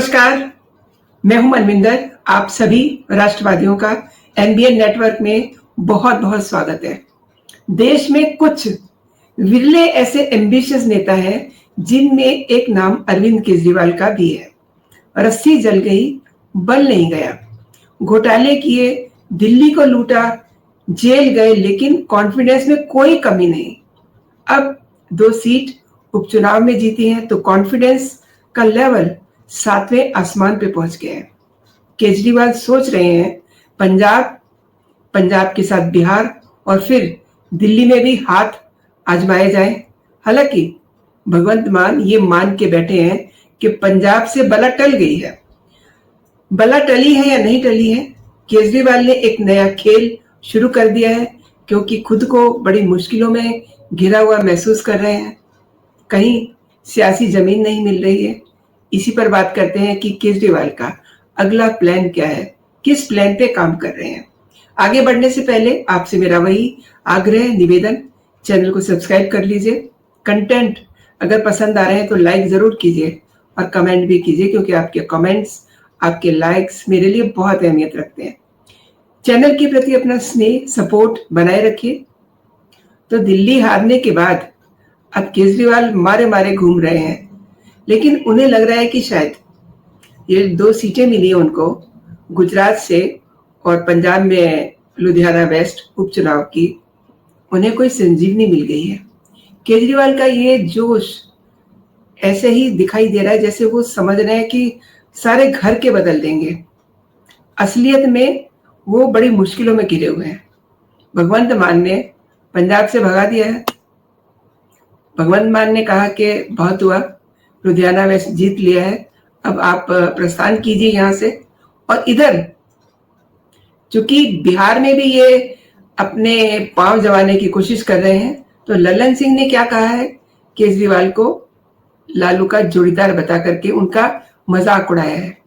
नमस्कार, मैं हूं मनविंदर। आप सभी राष्ट्रवादियों का एनबीएन नेटवर्क में बहुत बहुत स्वागत है। देश में कुछ विरले ऐसे एम्बिशियस नेता हैं जिनमें एक नाम अरविंद केजरीवाल का भी है। रस्सी जल गई, बल नहीं गया। घोटाले किए, दिल्ली को लूटा, जेल गए, लेकिन कॉन्फिडेंस में कोई कमी नहीं। अब 2 सीट उपचुनाव में जीती हैं तो कॉन्फिडेंस का लेवल 7वें आसमान पे पहुंच गया है। केजरीवाल सोच रहे हैं पंजाब के साथ बिहार और फिर दिल्ली में भी हाथ आजमाए जाए। हालांकि भगवंत मान ये मान के बैठे हैं कि पंजाब से बला टल गई है। बला टली है या नहीं टली है, केजरीवाल ने एक नया खेल शुरू कर दिया है क्योंकि खुद को बड़ी मुश्किलों में घिरा हुआ महसूस कर रहे हैं। कहीं सियासी जमीन नहीं मिल रही है। इसी पर बात करते हैं कि केजरीवाल का अगला प्लान क्या है, किस प्लान पे काम कर रहे हैं। आगे बढ़ने से पहले आपसे मेरा वही आग्रह निवेदन, चैनल को सब्सक्राइब कर लीजिए। कंटेंट अगर पसंद आ रहे हैं तो लाइक जरूर कीजिए और कमेंट भी कीजिए क्योंकि आपके कमेंट्स, आपके लाइक्स मेरे लिए बहुत अहमियत रखते हैं। चैनल के प्रति अपना स्नेह सपोर्ट बनाए रखिए। तो दिल्ली हारने के बाद अब केजरीवाल मारे मारे घूम रहे हैं, लेकिन उन्हें लग रहा है कि शायद ये 2 सीटें मिली उनको गुजरात से और पंजाब में लुधियाना वेस्ट उपचुनाव की, उन्हें कोई संजीवनी मिल गई है। केजरीवाल का ये जोश ऐसे ही दिखाई दे रहा है जैसे वो समझ रहे हैं कि सारे घर के बदल देंगे। असलियत में वो बड़ी मुश्किलों में घिरे हुए हैं। भगवंत मान ने पंजाब से भगा दिया है। भगवंत मान ने कहा कि बहुत हुआ, लुधियाना वेस्ट जीत लिया है, अब आप प्रस्थान कीजिए यहाँ से। और इधर चूंकि बिहार में भी ये अपने पांव जमाने की कोशिश कर रहे हैं, तो लल्लन सिंह ने क्या कहा है, केजरीवाल को लालू का जोड़ीदार बता करके उनका मजाक उड़ाया है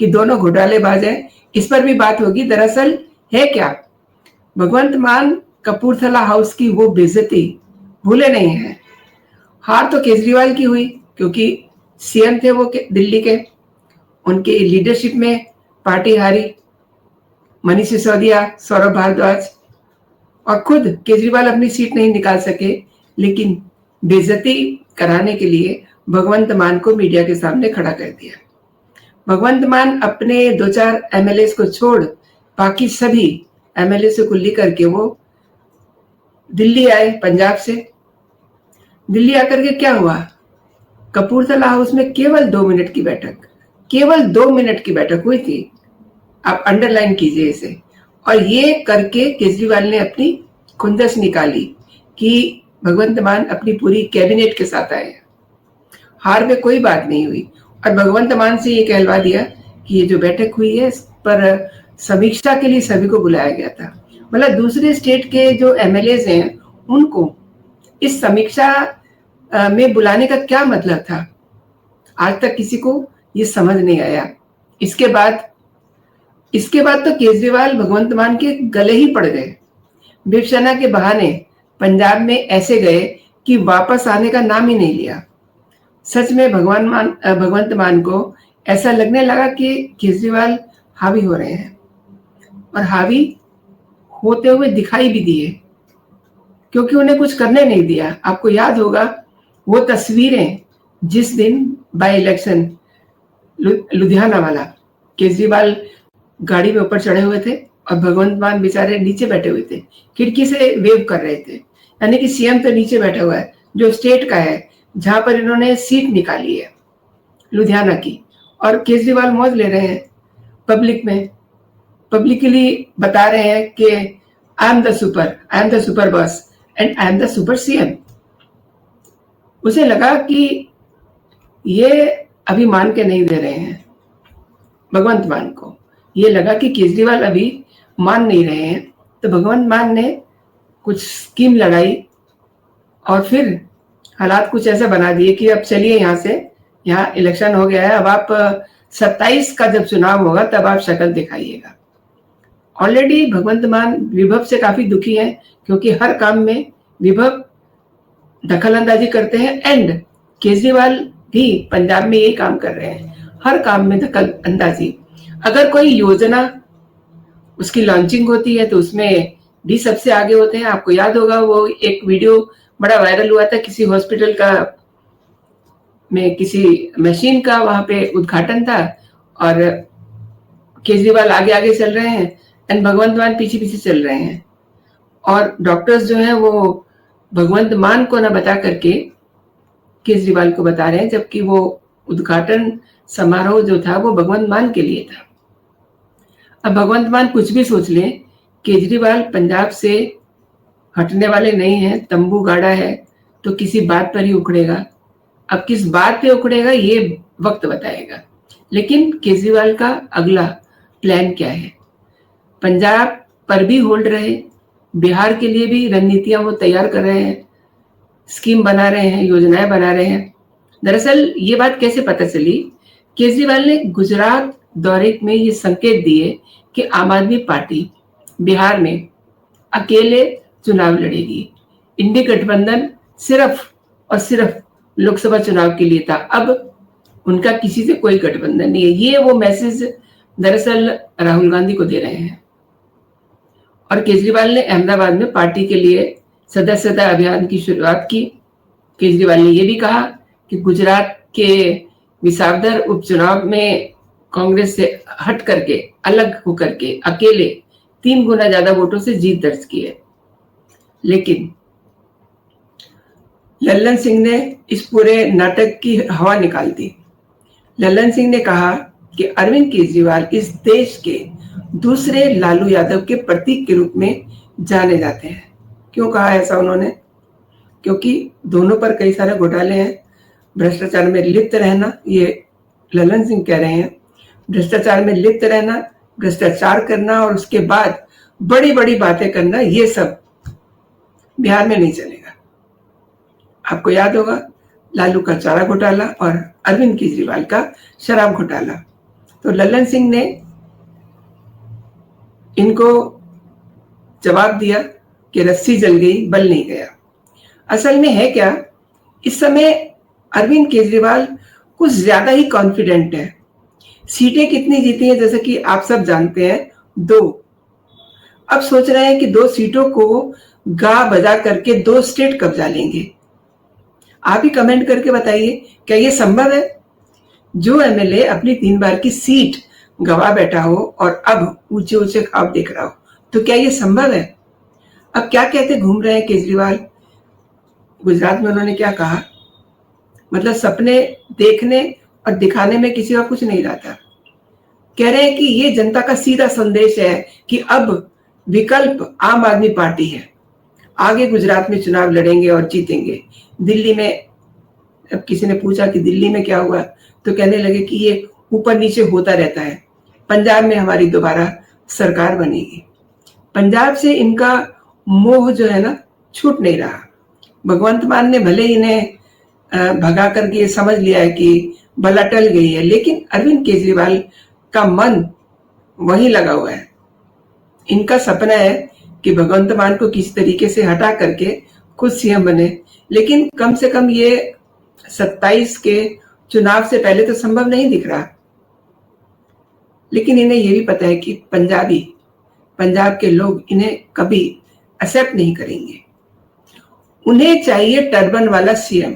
कि दोनों घोटालेबाज हैं। इस पर भी बात होगी। दरअसल है क्या, भगवंत मान कपूरथला हाउस की वो बेइज्जती भूले नहीं है। हार तो केजरीवाल की हुई क्योंकि सीएम थे वो दिल्ली के, उनके लीडरशिप में पार्टी हारी। मनीष सिसोदिया, सौरभ भारद्वाज और खुद केजरीवाल अपनी सीट नहीं निकाल सके, लेकिन बेइज्जती कराने के लिए भगवंत मान को मीडिया के सामने खड़ा कर दिया। भगवंत मान अपने 2-4 एमएलए को छोड़ बाकी सभी एमएलए से कुल्ली करके वो दिल्ली आए पंजाब से। दिल्ली आकर के क्या हुआ, कपूरथला हाउस में केवल 2 मिनट की बैठक हुई थी। आप अंडरलाइन कीजिए इसे। और ये करके केजरीवाल ने अपनी खुंदस निकाली कि भगवंत मान अपनी पूरी कैबिनेट के साथ आए। हार में कोई बात नहीं हुई और भगवंत मान से ये कहलवा दिया कि ये जो बैठक हुई है इस पर समीक्षा के लिए सभी को बुलाया गया था। मतलब दूसरे स्टेट के जो एमएलए हैं उनको इस समीक्षा में बुलाने का क्या मतलब था, आज तक किसी को ये समझ नहीं आया। इसके बाद तो केजरीवाल भगवंत मान के गले ही पड़ गए। विपक्षना के बहाने पंजाब में ऐसे गए कि वापस आने का नाम ही नहीं लिया। सच में भगवंत मान को ऐसा लगने लगा कि केजरीवाल हावी हो रहे हैं और हावी होते हुए दिखाई भी दिए क्योंकि उन्हें कुछ करने नहीं दिया। आपको याद होगा वो तस्वीरें जिस दिन बाय इलेक्शन लुधियाना वाला, केजरीवाल गाड़ी में ऊपर चढ़े हुए थे और भगवंत मान बेचारे नीचे बैठे हुए थे, खिड़की से वेव कर रहे थे। यानी कि सीएम तो नीचे बैठा हुआ है जो स्टेट का है, जहां पर इन्होंने सीट निकाली है लुधियाना की, और केजरीवाल मौज ले रहे हैं पब्लिक में। पब्लिकली बता रहे हैं कि I am the super boss and I am the super CM. उसे लगा कि ये अभी मान के नहीं दे रहे हैं। भगवंत मान को ये लगा कि केजरीवाल अभी मान नहीं रहे हैं, तो भगवंत मान ने कुछ स्कीम लगाई और फिर हालात कुछ ऐसा बना दिए कि अब चलिए यहाँ इलेक्शन हो गया है, अब आप 27 का जब चुनाव होगा तब आप शक्ल दिखाइएगा। ऑलरेडी भगवंत मान विभव से काफी दुखी हैं क्योंकि हर काम में विभव दखल अंदाजी करते हैं एंड केजरीवाल भी पंजाब में यही काम कर रहे हैं। हर काम में दखल अंदाजी। अगर कोई योजना उसकी लॉन्चिंग होती है तो उसमें भी सबसे आगे होते हैं। आपको याद होगा वो एक वीडियो बड़ा वायरल हुआ था, किसी हॉस्पिटल का में किसी मशीन का वहां पे उद्घाटन था और केजरीवाल आगे आगे चल रहे हैं एंड भगवंत मान पीछे पीछे चल रहे हैं, और डॉक्टर्स जो हैं वो भगवंत मान को ना बता करके केजरीवाल को बता रहे हैं, जबकि वो उद्घाटन समारोह जो था वो भगवंत मान के लिए था। अब भगवंत मान कुछ भी सोच लें, केजरीवाल पंजाब से हटने वाले नहीं हैं, तंबू गाड़ा है तो किसी बात पर ही उखड़ेगा। अब किस बात पे उखड़ेगा ये वक्त बताएगा, लेकिन केजरीवाल का अगला प्लान क्या है? पंजाब पर भी होल्ड रहे, बिहार के लिए भी रणनीतियां वो तैयार कर रहे हैं, स्कीम बना रहे हैं, योजनाएं बना रहे हैं। दरअसल ये बात कैसे पता चली? केजरीवाल ने गुजरात दौरे में ये संकेत दिए कि आम आदमी पार्टी बिहार में अकेले चुनाव लड़ेगी। इंडी गठबंधन सिर्फ और सिर्फ लोकसभा चुनाव के लिए था, अब उनका किसी से कोई गठबंधन नहीं है। ये वो मैसेज दरअसल राहुल गांधी को दे रहे हैं। और केजरीवाल ने अहमदाबाद में पार्टी के लिए सदस्यता अभियान की शुरुआत की। केजरीवाल ने यह भी कहा कि गुजरात के विसावदर उपचुनाव में कांग्रेस से हट करके, अलग होकर के अकेले 3 गुना ज्यादा वोटों से जीत दर्ज की है। लेकिन लल्लन सिंह ने इस पूरे नाटक की हवा निकाल दी। लल्लन सिंह ने कहा कि अरविंद केजरीवाल इस देश के दूसरे लालू यादव के प्रतीक के रूप में जाने जाते हैं। क्यों कहा ऐसा उन्होंने? क्योंकि दोनों पर कई सारे घोटाले हैं। भ्रष्टाचार में लिप्त रहना, ये लल्लन सिंह कह रहे हैं, भ्रष्टाचार में लिप्त रहना, भ्रष्टाचार करना और उसके बाद बड़ी बड़ी बातें करना, ये सब बिहार में नहीं चलेगा। आपको याद होगा लालू का चारा घोटाला और अरविंद केजरीवाल का शराब घोटाला। तो लल्लन सिंह ने इनको जवाब दिया कि रस्सी जल गई, बल नहीं गया। असल में है क्या, इस समय अरविंद केजरीवाल कुछ ज्यादा ही कॉन्फिडेंट है। सीटें कितनी जीती हैं जैसे कि आप सब जानते हैं, 2। अब सोच रहे हैं कि 2 सीटों को गा बजा करके 2 स्टेट कब्जा लेंगे। आप ही कमेंट करके बताइए, क्या ये संभव है? जो एमएलए अपनी 3 बार की सीट गवा बैठा हो और अब ऊंचे ऊंचे ख्वाब देख रहा हो, तो क्या ये संभव है? अब क्या कहते घूम रहे हैं केजरीवाल? गुजरात में उन्होंने क्या कहा, मतलब सपने देखने और दिखाने में किसी का कुछ नहीं रहता। कह रहे हैं कि ये जनता का सीधा संदेश है कि अब विकल्प आम आदमी पार्टी है, आगे गुजरात में चुनाव लड़ेंगे और जीतेंगे। दिल्ली में, अब किसी ने पूछा कि दिल्ली में क्या हुआ, तो कहने लगे कि ये ऊपर नीचे होता रहता है, पंजाब में हमारी दोबारा सरकार बनेगी। पंजाब से इनका मोह जो है ना छूट नहीं रहा। भगवंत मान ने भले इन्हें भगा करके समझ लिया है कि बला टल गई है, लेकिन अरविंद केजरीवाल का मन वहीं लगा हुआ है। इनका सपना है कि भगवंत मान को किसी तरीके से हटा करके खुद सीएम बने, लेकिन कम से कम ये 27 के चुनाव से पहले तो संभव नहीं दिख रहा। लेकिन इन्हें यह भी पता है कि पंजाब के लोग इन्हें कभी एक्सेप्ट नहीं करेंगे। उन्हें चाहिए टर्बन वाला सीएम।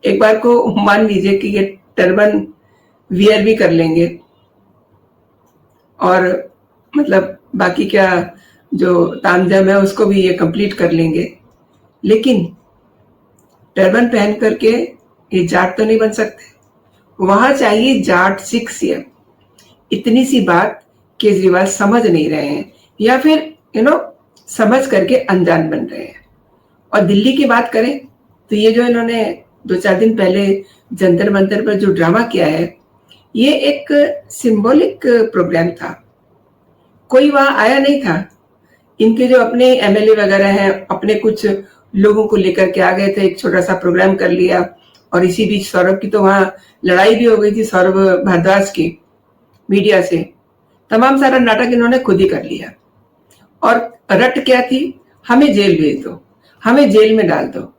एक बार को मान लीजिए कि ये टर्बन वियर भी कर लेंगे और मतलब बाकी क्या जो तामझाम है उसको भी ये कंप्लीट कर लेंगे, लेकिन टर्बन पहन करके ये जाट तो नहीं बन सकते। वहां चाहिए जाट सिख सीएम। इतनी सी बात केजरीवाल समझ नहीं रहे हैं, या फिर समझ करके अनजान बन रहे हैं। और दिल्ली की बात करें तो ये जो इन्होंने 2-4 दिन पहले जंतर मंतर पर जो ड्रामा किया है, ये एक सिंबॉलिक प्रोग्राम था। कोई वहां आया नहीं था। इनके जो अपने एमएलए वगैरह हैं, अपने कुछ लोगों को लेकर के आ गए थे, एक छोटा सा प्रोग्राम कर लिया। और इसी बीच सौरभ की तो वहां लड़ाई भी हो गई थी, सौरभ भारद्वाज की, मीडिया से। तमाम सारा नाटक इन्होंने खुद ही कर लिया। और रट क्या थी, हमें जेल भेज दो, हमें जेल में डाल दो,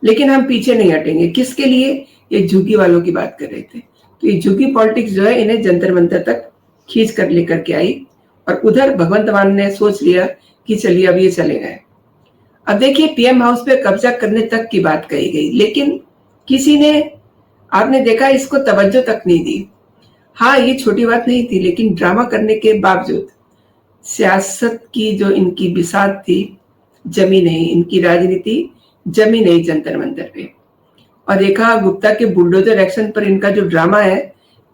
लेकिन हम पीछे नहीं हटेंगे। किसके लिए? ये झुग्गी वालों की बात कर रहे थे। तो ये झुग्गी पॉलिटिक्स जो है इन्हें जंतर मंतर तक खींच कर लेकर के आई और उधर भगवंत मान ने सोच लिया कि चलिए अब ये चले गए। अब देखिए पीएम हाउस पे कब्जा करने तक की बात कही गई, लेकिन किसी ने, आपने देखा, इसको तवज्जो तक नहीं दी। हाँ, ये छोटी बात नहीं थी, लेकिन ड्रामा करने के बावजूद सियासत की जो इनकी बिसात थी जमी नहीं, इनकी राजनीति जमी नहीं जंतर मंतर पे। और देखा गुप्ता के बुलडोजर एक्शन पर इनका जो ड्रामा है,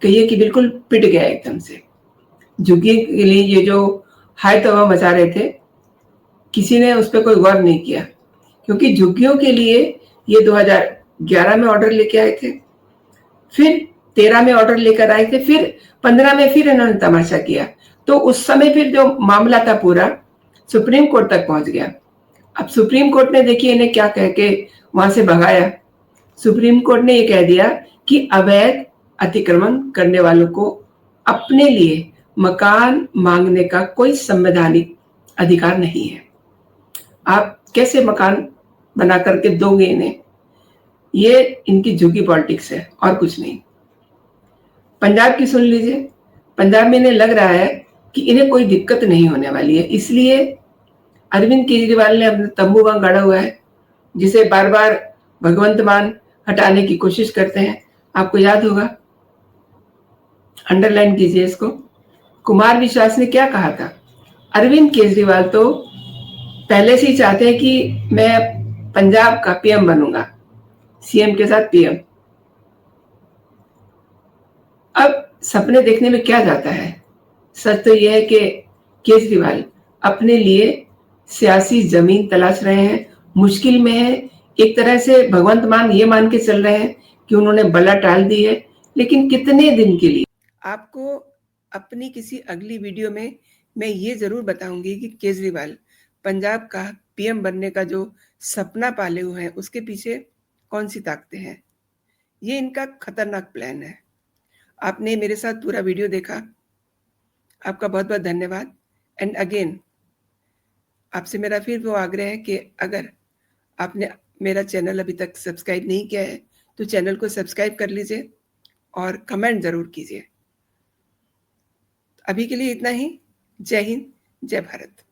कहिए कि बिल्कुल पिट गया एकदम से। झुग्गी के लिए ये जो हाय तबाह मचा रहे थे, किसी ने उस पर कोई गौर नहीं किया, क्योंकि झुग्गियों के लिए ये 2011 में ऑर्डर लेके आए थे, फिर 13 में ऑर्डर लेकर आए थे, फिर 15 में फिर इन्होंने तमाशा किया। तो उस समय फिर जो मामला था पूरा सुप्रीम कोर्ट तक पहुंच गया। अब सुप्रीम कोर्ट ने देखिए इन्हें क्या कह के वहां से भगाया। सुप्रीम कोर्ट ने ये कह दिया कि अवैध अतिक्रमण करने वालों को अपने लिए मकान मांगने का कोई संवैधानिक अधिकार नहीं है। आप कैसे मकान बना करके दोगे इन्हें? ये इनकी झुग्गी पॉलिटिक्स है और कुछ नहीं। पंजाब की सुन लीजिए। पंजाब में इन्हें लग रहा है कि इन्हें कोई दिक्कत नहीं होने वाली है, इसलिए अरविंद केजरीवाल ने अपना तंबू वहां गाड़ा हुआ है, जिसे बार बार भगवंत मान हटाने की कोशिश करते हैं। आपको याद होगा, अंडरलाइन कीजिए इसको। कुमार विश्वास ने क्या कहा था? अरविंद केजरीवाल तो पहले से ही चाहते हैं कि मैं पंजाब का पीएम बनूंगा, सीएम के साथ पीएम। अब सपने देखने में क्या जाता है? सच तो यह है कि केजरीवाल अपने लिए सियासी जमीन तलाश रहे हैं, मुश्किल में है। एक तरह से भगवंत मान ये मान के चल रहे हैं कि उन्होंने बला टाल दी है, लेकिन कितने दिन के लिए? आपको अपनी किसी अगली वीडियो में मैं ये जरूर बताऊंगी कि केजरीवाल पंजाब का पीएम बनने का जो सपना पाले हुए हैं, उसके पीछे कौन सी ताकतें हैं। ये इनका खतरनाक प्लान है। आपने मेरे साथ पूरा वीडियो देखा, आपका बहुत बहुत धन्यवाद। एंड अगेन आपसे मेरा फिर वो आग्रह है कि अगर आपने मेरा चैनल अभी तक सब्सक्राइब नहीं किया है तो चैनल को सब्सक्राइब कर लीजिए और कमेंट जरूर कीजिए। अभी के लिए इतना ही। जय हिंद, जय भारत।